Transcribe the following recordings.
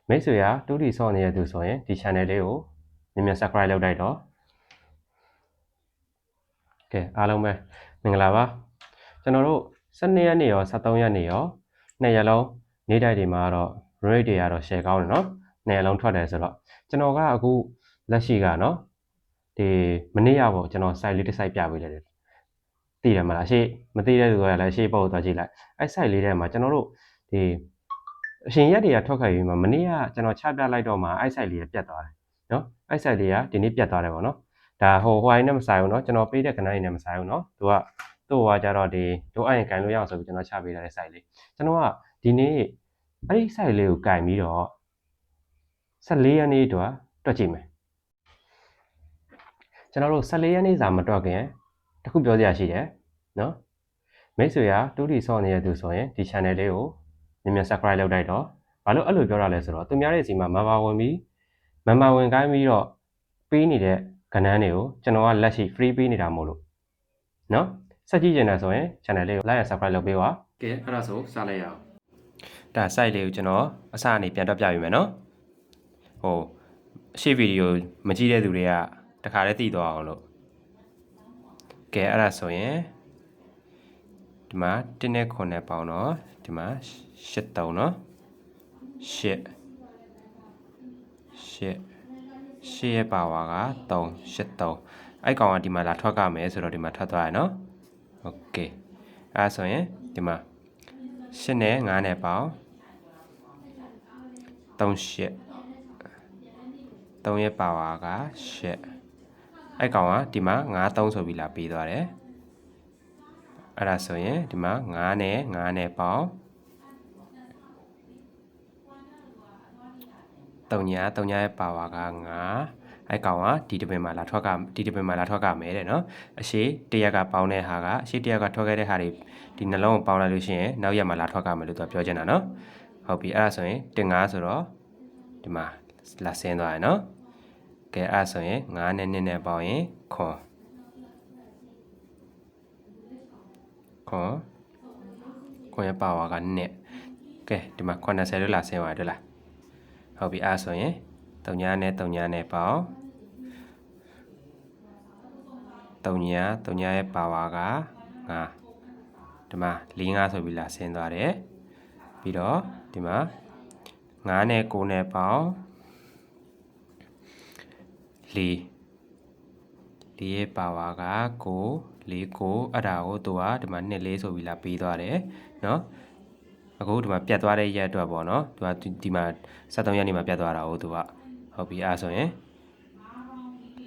မိတ်ဆွေကတူတီဆော့နေတဲ့သူဆိုရင်ဒီ channel လေးကိုမြန်မြန် subscribe လုပ်လိုက်တော့ကဲအားလုံးပဲမင်္ဂလာပါကျွန်တော်တို့12ရက်နေ့ရော13ရက်နေ့ရောနှစ်ရက်လုံးနေ့တိုင်းတွေမှာတော့ rate တွေကတော့ share ကောင်းတယ်နော်နှစ်ရက်လုံးထွက်တယ်ဆိုတော့ကျွန်တော်ကအခုလက်ရှိကနော်ဒီမနေ့ကပေါ့ကျွန်တော် site လေးတစ် site ပြပေးလိုက်တယ်သိတယ်မလားရှေ့မသိတဲ့သူကလည်းရှေ့ပုတ်သွားကြည့်လိုက်အဲ့ site လေးထဲမှာကျွန်တော်တို့ဒီအရှင်ရက်တွေကထွက်ခဲ့ပြီးမှမနေ့ကကျွန်တော်ချပြလိုက်တော့မှအဲ့ site လေးပြတ်သွားတယ်နော်အဲ့ site လေးကဒီနေ့ပြတ်သွားတယ်ပေါ့နော်ဒါဟိုင်းနဲ့မဆိုင်ဘူးเนาะကျွန်တော်ပေးတဲ့ကဏ္ဍကြီးနဲ့မဆိုင်ဘူးเนาะသူကကြတော့ဒီတို့အဲ့ရင်ကန်လို့ရအောင်ဆိုပြီးကျွန်တော်ချပေးထားတဲ့ site လေးကျွန်တော်ကဒီနေ့အဲ့ဒီ site လေးကိုကန်ပြီးတော့14ရက်နေ့တွက်ကြည့်မယ်ကျွန်တော်တို့14ရက်နေ့စာမတွက်ခင်တခုပြောစရာရှိတယ်เนาะမိတ်ဆွေကတူတီဆော့နေတဲ့သူဆိုရင်ဒီ channel လေးကိုမြန်မြန် subscribe လုပ်လိုက်တော့ဘာလို့အဲ့လိုပြောရလဲဆိုတော့သူများရဲ့စီမှာ member ဝင်ပြီး member ဝင်ကိုင်းပြီးတော့ပေးနေတဲ့ကဏ္ဍတွေကိုကျွန်တော်ကလက်ရှိ free ပေးနေတာမို့လို့เนาะဆက်ကြည့်နေတယ်ဆိုရင် channel လေးကို like and subscribe လုပ်ပေးပါကဲအဲ့ဒါဆိုစလိုက်ရအောင်ဒါ site လေးကိုကျွန်တော်အစအနေပြန်တွက်ပြပေးမယ်เนาะဟိုအရှိဗီဒီယိုမကြည့်တဲ့သူတွေကတခါတည်းသိသွားအောင်လို့ကဲအဲ့ဒါဆိုရင်ဒီမှာ1နဲ့9နဲ့ပေါင်းတော့ဒီမှာ8 3เนาะ8ရဲ့ပါဝါက3 8 3အဲ့ကောင်ကဒီမှာလာထွက်ကမယ်ဆိုတော့ဒီမှာထွက်သွားရနော်โอเคအဲ့ဆိုရင်ဒီမှာ8နဲ့9နဲ့ပေါင်း3 8 3ရဲ့ပါဝါက8အဲ့ကောင်ကဒီမှာ9 3ဆိုပြီးလာပေးသွားတယ်အဲ့ဒါဆိုရင်ဒီမှာ9နဲ့ပေါင်း3ရဲ့ပါဝါက9အဲ့ကောင်ကဒီတစ်ပင်မှာလာထွက်ကမယ်တဲ့နော်အရှိတရက်ကပေါင်းတဲ့ဟာကအရှိတရက်ကထွက်ခဲ့တဲ့ဟာတွေဒီနှလုံးကိုပေါင်းလိုက်လို့ရှိရင်နောက်ရက်မှာလာထွက်ကမယ်လို့သူပြောချင်တာနော်ဟုတ်ပြီအဲ့ဒါဆိုရင်တင်9ဆိုတော့ဒီမှာလာဆင်းသွားရနော်ကဲအဲ့ဒါဆိုရင်9နဲ့2နဲ့ပေါင်းရင်ခွန်ရဲ့ပါဝါက2ကဲဒီမှာ80လို့လာဆင်းသွားတယ်လားဟုတ်ပြီအဲ့ဆိုရင်3နဲ့ပေါင်း3ရဲ့ပါဝါက9ဒီမှာ4 5ဆိုပြီးလာဆင်းသွားတယ်ပြီးတော့ဒီမှာ9နဲ့9နဲ့ပေါင်း4ရဲ့ပါဝါက9 4 9အဲ့ဒါကိုသူကဒီမှာ2 4ဆိုပြီးလာပြီးသွားတယ်เนาะအခုဒီမှာပြတ်သွားတဲ့ရက်အတွက်ပေါ့နော်သူကဒီမှာ73ရက်နေမှာပြတ်သွားတာဟုတ်သူကဟုတ်ပြီအဲ့ဆိုရင်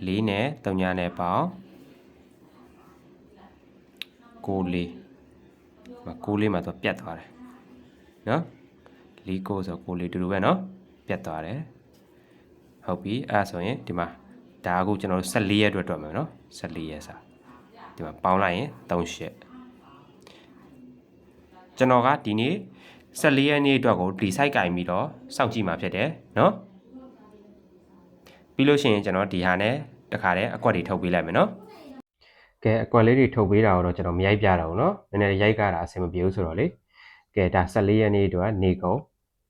4နဲ့3နဲ့ပေါင်း9 4မှာသူပြတ်သွားတယ်နော်4 9ဆို9 4တူတူပဲနော်ပြတ်သွားတယ်ဟုတ်ပြီအဲ့ဆိုရင်ဒီမှာဒါအခုကျွန်တော်တို့14ရက်အတွက်တွက်မယ်နော်14ရက်စာဒီမှာပေါင်းလိုက်ရင်3 8ကျွန်တော်ကဒီနေ့14ရက်နေ့အတွက်ကိုဒီ site ကင်ပြီးတော့စောင့်ကြည့်မှာဖြစ်တယ်เนาะပြီးလို့ရှိရင်ကျွန်တော်ဒီဟာနဲ့တခါတည်းအကွက်တွေထုတ်ပေးလိုက်မယ်เนาะကဲအကွက်လေးတွေထုတ်ပေးတာတော့ကျွန်တော်မရိုက်ပြတော့ဘူးเนาะနည်းနည်းရိုက်ကတာအဆင်မပြေဘူးဆိုတော့လေကဲဒါ14ရက်နေ့အတွက်နေကုန်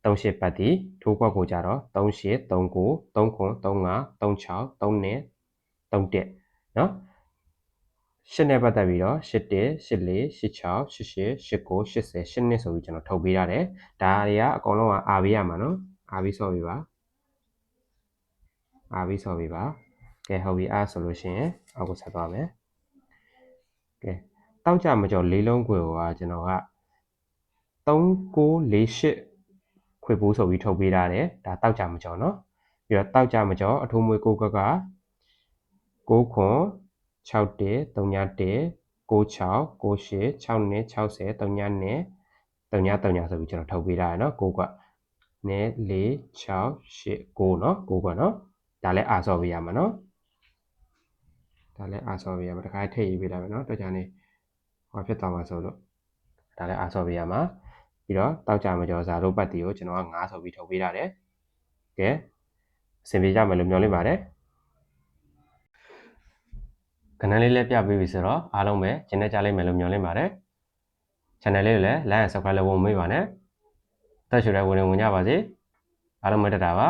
38ပတ်တီထိုးကွက်ကိုကြတော့38 39 39 35 36 32 31เนาะ8နဲ့ပတ်သက်ပြီးတော့81 84 86 88 89 80 8နှစ်ဆိုပြီးကျွန်တော်ထုတ်ပေးရတယ်ဒါတွေကအကုန်လုံးကအားပေးရမှာနော်အားပြီးဆော့ပေးပါကဲဟုတ်ပြီအားဆိုလို့ရှိရင်အောက်ကိုဆက်သွားမယ်ကဲတောက်ကြမကျော်၄လုံးခွေကကျွန်တော်က3948ခွေပိုးဆိုပြီးထုတ်ပေးရတယ်ဒါတောက်ကြမကျော်နော်ပြီးတော့တောက်ကြမကျော်အထိုးမွေး6က9ခွန်6 1 3 1 96 98 6နဲ့60 3နဲ့3ဆိုပြီးကျွန်တော်ထုတ်ပေးထားရနော်6ကနဲ့4 6 8 9နော်6ကနော်ဒါလည်းအားဆော့ပေးရမှာနော်တခါထည့်ရေးပေးလိုက်မယ်နော်တော့ကြာနေဟောဖြစ်သွားမှာဆိုလို့ဒါလည်းအားဆော့ပေးရမှာပြီးတော့တောက်ကြမကျော်စာတို့ပတ်တီကိုကျွန်တော်က9ဆိုပြီးထုတ်ပေးထားတယ်ကဲအဆင်ပြေကြမယ်လို့မျှော်လင့်ပါတယ်ကဏ္ဍလေးလည်းပြပေးပြီဆိုတော့အားလုံးပဲကျင်းနေကြလိမ့်မယ်လို့မျှော်လင့်ပါတယ် channel လေးကိုလည်း like and subscribe လုပ်ဖို့မမေ့ပါနဲ့တက်ရှူတဲ့ဝင်ကြပါစေ အားလုံးမတက်တာပါ